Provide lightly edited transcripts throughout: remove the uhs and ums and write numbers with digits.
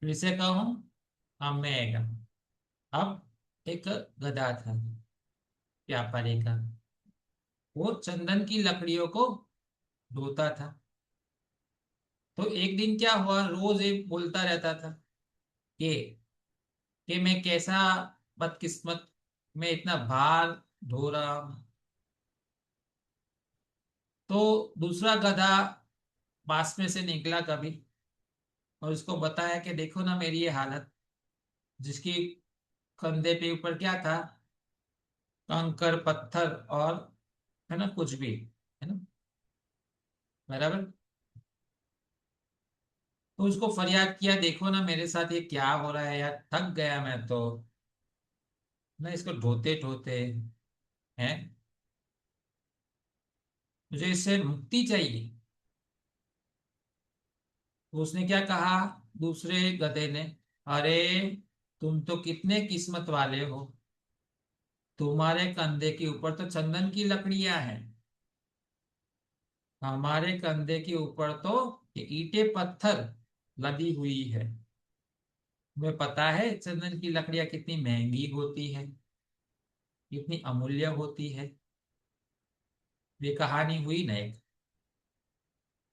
फिर से कहूं, अब मैं आएगा। अब एक गधा था, व्यापारी का। वो चंदन की लकड़ियों को ढोता था। तो एक दिन क्या हुआ, रोज एक बोलता रहता था कि मैं कैसा बदकिस्मत, मैं इतना भार ढो रहा हूं। तो दूसरा गधा पास में से निकला कभी, और उसको बताया कि देखो ना मेरी ये हालत। जिसकी कंधे पे ऊपर क्या था, कंकर पत्थर और, है ना, कुछ भी, है ना, बराबर। तो उसको फरियाद किया, देखो ना मेरे साथ ये क्या हो रहा है यार, थक गया मैं तो, ना इसको ढोते ढोते हैं, मुझे इससे मुक्ति चाहिए। तो उसने क्या कहा, दूसरे गधे ने, अरे तुम तो कितने किस्मत वाले हो, तुम्हारे कंधे के ऊपर तो चंदन की लकड़ियां हैं, हमारे कंधे के ऊपर तो ये ईंटें पत्थर लदी हुई है। तुम्हें पता है चंदन की लकड़ियां कितनी महंगी होती है, कितनी अमूल्य होती है। ये कहानी हुई ना एक।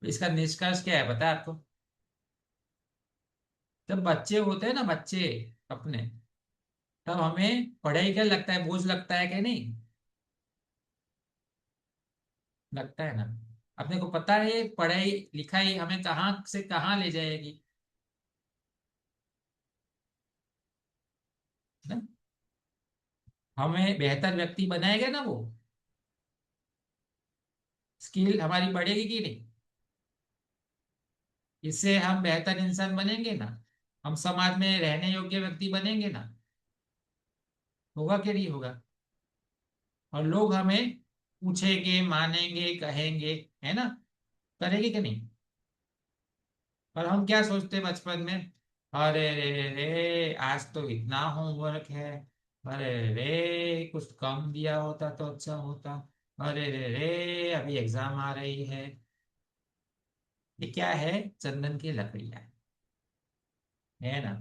इसका निष्कर्ष क्या है पता है आपको? जब बच्चे होते हैं ना, बच्चे अपने, तब हमें पढ़ाई क्या लगता है, बोझ लगता है कि नहीं, लगता है ना। अपने को पता है पढ़ाई लिखाई हमें कहाँ से कहाँ ले जाएगी, ना? हमें बेहतर व्यक्ति बनाएगा ना वो, स्किल हमारी बढ़ेगी कि नहीं, इससे हम बेहतर इंसान बनेंगे ना, हम समाज में रहने योग्य व्यक्ति बनेंगे ना, होगा कि नहीं होगा? और लोग हमें पूछेंगे, मानेंगे, कहेंगे, है ना, करेंगे कि नहीं? और हम क्या सोचते हैं बचपन में, अरे रे रे आज तो इतना होमवर्क है, अरे रे कुछ कम दिया होता तो अच्छा होता, अरे रे रे अभी एग्जाम आ रही है। ये क्या है, चंदन की लकड़ियां है ना।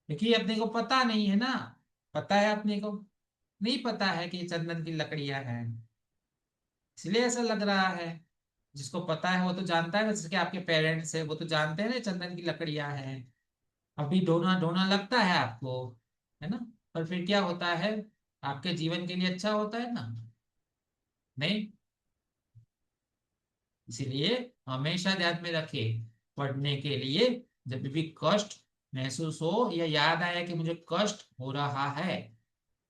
देखिए अपने को पता नहीं है ना, पता है अपने को, नहीं पता है कि ये चंदन की लकड़ियां हैं, इसलिए ऐसा लग रहा है। जिसको पता है वो तो जानता है, जैसे कि आपके पेरेंट्स है वो तो जानते हैं ना चंदन की लकड़ियां हैं। अभी ढोना ढोना लगता है आपको, है ना, पर फिर क्या होता है, आपके जीवन के लिए अच्छा होता है ना, नहीं। इसीलिए हमेशा ध्यान में रखें, पढ़ने के लिए जब भी कष्ट महसूस हो या याद आया कि मुझे कष्ट हो रहा है,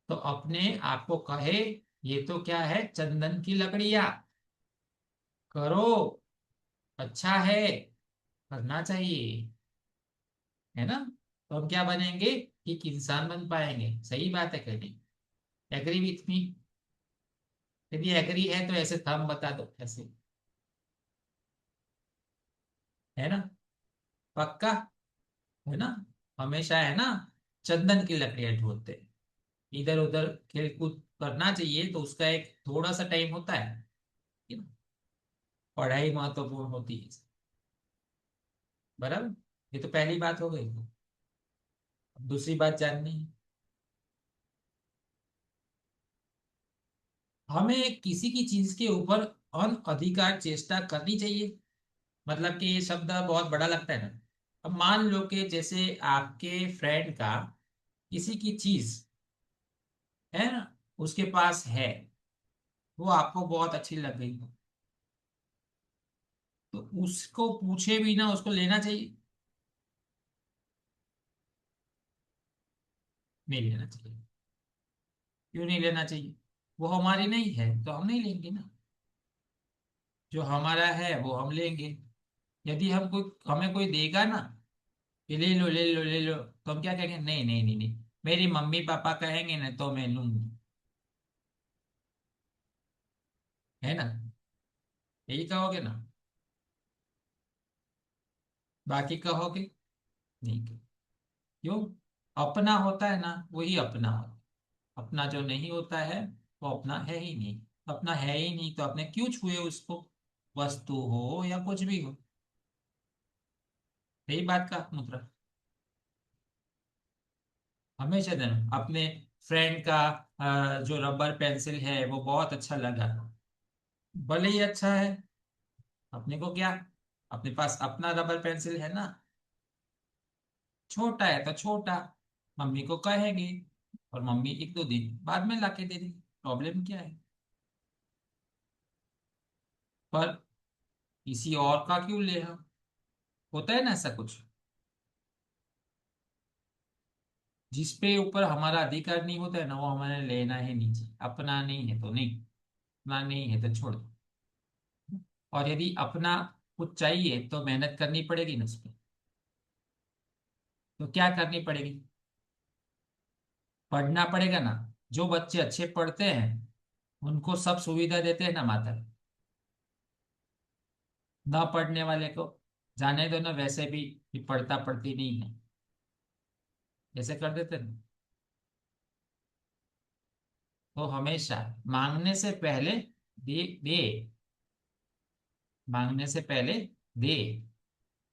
तो अपने आप को कहे, ये तो क्या है, चंदन की लकड़ियां, करो, अच्छा है, करना चाहिए, है ना। तो हम क्या बनेंगे, एक इंसान बन पाएंगे। सही बात है कि नहीं? Agree with me? यदि एग्री है तो ऐसे थंब बता दो, ऐसे, है ना, पक्का, है ना। हमेशा, है ना, चंदन की लकड़ियां ढूंढते हैं। इधर उधर खेलकूद करना चाहिए, तो उसका एक थोड़ा सा टाइम होता है ना? पढ़ाई महत्वपूर्ण होती है, बराबर। ये तो पहली बात हो गई। अब दूसरी बात जाननी है, हमें किसी की चीज के ऊपर अनअधिकार चेष्टा करनी चाहिए। मतलब कि ये शब्द बहुत बड़ा लगता है ना। अब मान लो कि जैसे आपके फ्रेंड का किसी की चीज, है ना, उसके पास है, वो आपको बहुत अच्छी लग गई हो, तो उसको पूछे भी ना उसको लेना चाहिए? नहीं लेना चाहिए। क्यों नहीं लेना चाहिए? वो हमारी नहीं है तो हम नहीं लेंगे ना। जो हमारा है वो हम लेंगे। यदि हम कोई, हमें कोई देगा ना कि ले लो ले लो ले लो, तो हम क्या कहेंगे, नहीं नहीं नहीं नहीं, मेरी मम्मी पापा कहेंगे ना तो मैं लूंगी, है ना। यही कहोगे ना, बाकी कहोगे नहीं कहोगे। क्यों? अपना होता है ना वही अपना होता है। अपना जो नहीं होता है वो अपना है ही नहीं। अपना है ही नहीं तो आपने क्यों छुए उसको, वस्तु हो या कुछ भी हो। यही बात का मुद्रा। हमेशा देना अपने फ्रेंड का जो रबर पेंसिल है वो बहुत अच्छा लगा, भले ही अच्छा है, अपने को क्या, अपने पास अपना रबर पेंसिल है ना, छोटा है तो छोटा, मम्मी को कहेंगे, और मम्मी एक दो दिन बाद में लाके दे देगी, प्रॉब्लम क्या है। पर किसी और का क्यों ले हम, होता है ना ऐसा कुछ, जिसपे ऊपर हमारा अधिकार नहीं होता है ना, वो हमारे लेना ही नहीं चाहिए। अपना नहीं है तो नहीं, अपना नहीं है तो छोड़ दो। और यदि अपना कुछ चाहिए तो मेहनत करनी पड़ेगी ना उस पर। तो क्या करनी पड़ेगी, पढ़ना पड़ेगा ना। जो बच्चे अच्छे पढ़ते हैं उनको सब सुविधा देते हैं ना माता, ना पढ़ने वाले को जाने दो ना, वैसे भी पढ़ता पढ़ती नहीं है, ऐसे कर देते ना। तो हमेशा मांगने से पहले दे दे, मांगने से पहले दे,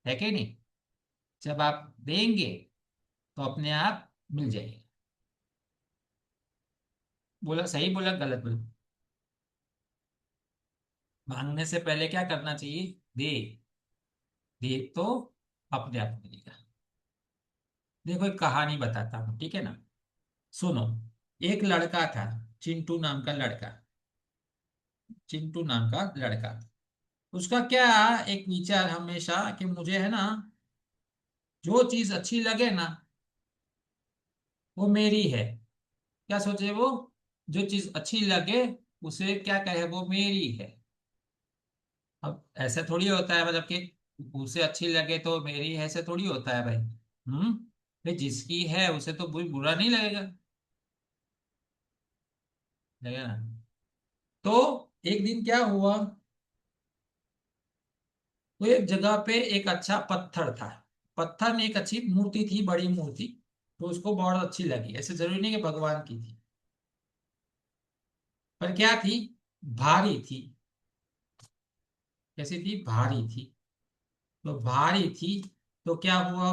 है कि नहीं। जब आप देंगे तो अपने आप मिल जाएगा। बोला सही, बोला गलत बोला। मांगने से पहले क्या करना चाहिए, दे, दे तो अपने आप मिलेगा। देखो एक कहानी बताता हूँ, ठीक है ना, सुनो। एक लड़का था, चिंटू नाम का लड़का, चिंटू नाम का लड़का। उसका क्या, एक विचार हमेशा कि मुझे है ना, जो चीज अच्छी लगे ना वो मेरी है। क्या सोचे वो, जो चीज अच्छी लगे उसे क्या कहे, वो मेरी है। अब ऐसे थोड़ी होता है, मतलब कि उसे अच्छी लगे तो मेरी है, ऐसे थोड़ी होता है भाई। भाई जिसकी है उसे तो बुरा नहीं लगेगा, लगेगा ना। तो एक दिन क्या हुआ, तो एक जगह पे एक अच्छा पत्थर था, पत्थर में एक अच्छी मूर्ति थी, बड़ी मूर्ति। तो उसको बहुत अच्छी लगी, ऐसे जरूरी नहीं कि भगवान की थी, पर क्या थी, भारी थी। कैसी थी, भारी थी। तो भारी थी, तो क्या हुआ,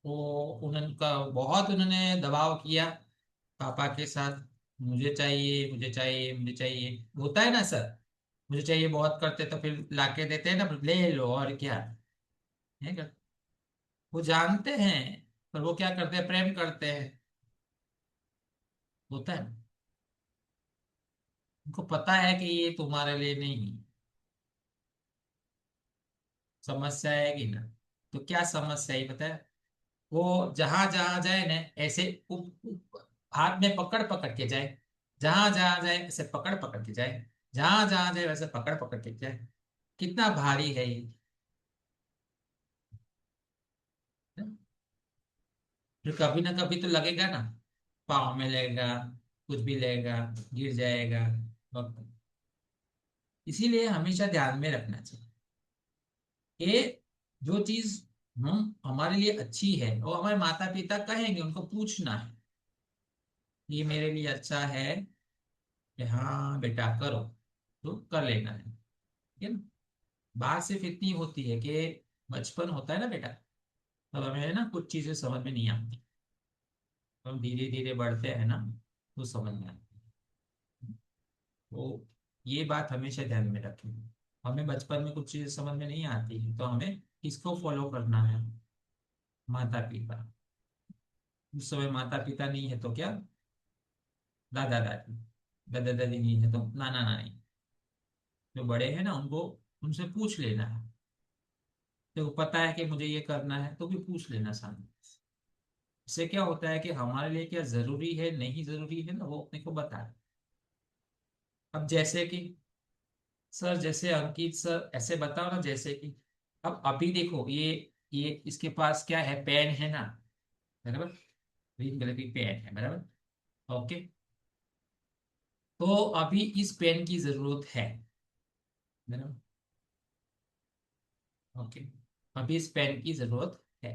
वो उनका बहुत उन्होंने दबाव किया पापा के साथ, मुझे चाहिए मुझे चाहिए मुझे चाहिए, होता है ना सर, मुझे चाहिए बहुत करते तो फिर लाके देते हैं ना, ले लो और क्या है क्या? वो जानते हैं, पर वो क्या करते हैं, प्रेम करते हैं, होता है। उनको पता है कि ये तुम्हारे लिए नहीं, समस्या आएगी ना। तो क्या समस्या है पता है, वो जहां जहां जाए ना, ऐसे हाथ में पकड़ पकड़ के जाए, जहां जहां जाए ऐसे पकड़ पकड़ के जाए, जहां जहां जाए वैसे पकड़ पकड़ के जाए। कितना भारी है ये, फिर कभी ना कभी तो लगेगा ना, पाँव में लगेगा, कुछ भी लगेगा, गिर जाएगा वक्त। इसीलिए हमेशा ध्यान में रखना चाहिए कि जो चीज हम हमारे लिए अच्छी है, वो हमारे माता पिता कहेंगे, उनको पूछना है, ये मेरे लिए अच्छा है, कि हाँ बेटा करो, तो कर लेना है, ठीक है ना। बात सिर्फ इतनी होती है कि बचपन होता है ना बेटा, तब हमें ना कुछ चीजें समझ में नहीं आती, हम धीरे धीरे बढ़ते हैं ना, तो समझ में आती है। तो ये बात हमेशा ध्यान में रखें, हमें बचपन में कुछ चीजें समझ में नहीं आती है तो हमें किसको फॉलो करना है, माता पिता। उस समय माता पिता नहीं है तो क्या, दादा दादी, दादा दादी नहीं है तो नाना नानी, जो बड़े हैं ना उनको, उनसे पूछ लेना है। तो पता है कि मुझे ये करना है तो भी पूछ लेना सामने। इससे क्या होता है कि हमारे लिए क्या जरूरी है नहीं जरूरी है ना, वो अपने को बता है। अब जैसे कि सर, जैसे अंकित सर ऐसे बताओ ना, जैसे कि अब अभी देखो ये इसके पास क्या है, पेन है ना, बराबर, ग्रीन कलर की पेन है, बराबर, ओके। तो अभी इस पेन की जरूरत है, बराबर, ओके, अभी इस पेन की जरूरत है।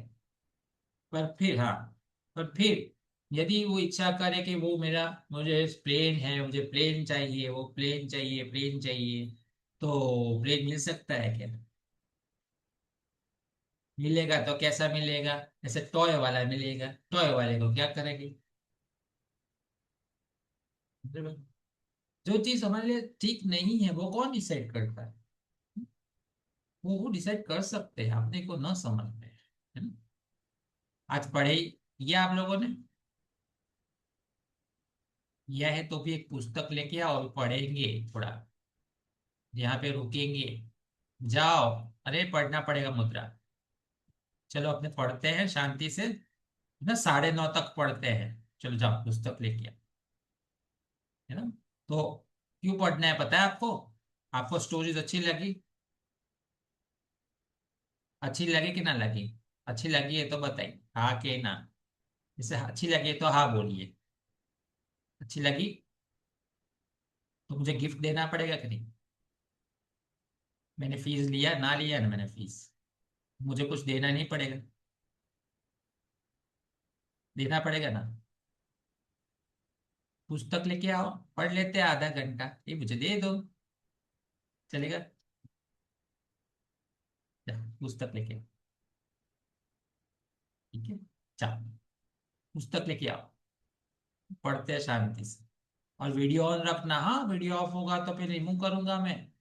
पर फिर हाँ, पर फिर यदि वो इच्छा करे कि वो मेरा, मुझे प्लेन है, मुझे प्लेन चाहिए, वो प्लेन चाहिए, प्लेन चाहिए, तो प्लेन मिल सकता है क्या, मिलेगा तो कैसा मिलेगा? जैसे टॉय वाला मिलेगा, टॉय वाले को क्या करेगी? जो चीज हमारे लिए ठीक नहीं है वो कौन डिसाइड करता है? वो डिसाइड कर सकते हैं, अपने को न समझ में है ना। आज पढ़े या आप लोगों ने यह है तो भी एक पुस्तक लेके आओ और पढ़ेंगे थोड़ा, यहाँ पे रुकेंगे। जाओ, अरे पढ़ना पड़ेगा मुद्रा। चलो अपने पढ़ते हैं शांति से ना, 9:30 तक पढ़ते हैं। चलो जाओ पुस्तक लेके आओ, है ना। तो क्यों पढ़ना है पता है आपको? आपको स्टोरीज अच्छी लगी? अच्छी लगी कि ना लगी? अच्छी लगी है तो बताइए हाँ के ना। जैसे अच्छी लगी है तो हाँ बोलिए। अच्छी लगी तो मुझे गिफ्ट देना पड़ेगा कि नहीं? मैंने फीस लिया ना, लिया ना मैंने फीस, मुझे कुछ देना नहीं पड़ेगा? देना पड़ेगा ना। पुस्तक लेके आओ, पढ़ लेते हैं आधा घंटा, ये मुझे दे दो, चलेगा? जा, पुस्तक लेके आओ। ठीक है, चलो पुस्तक लेके आओ, पढ़ते हैं शांति से। और वीडियो ऑन रखना, हाँ वीडियो ऑफ होगा तो फिर रिमूव करूंगा मैं।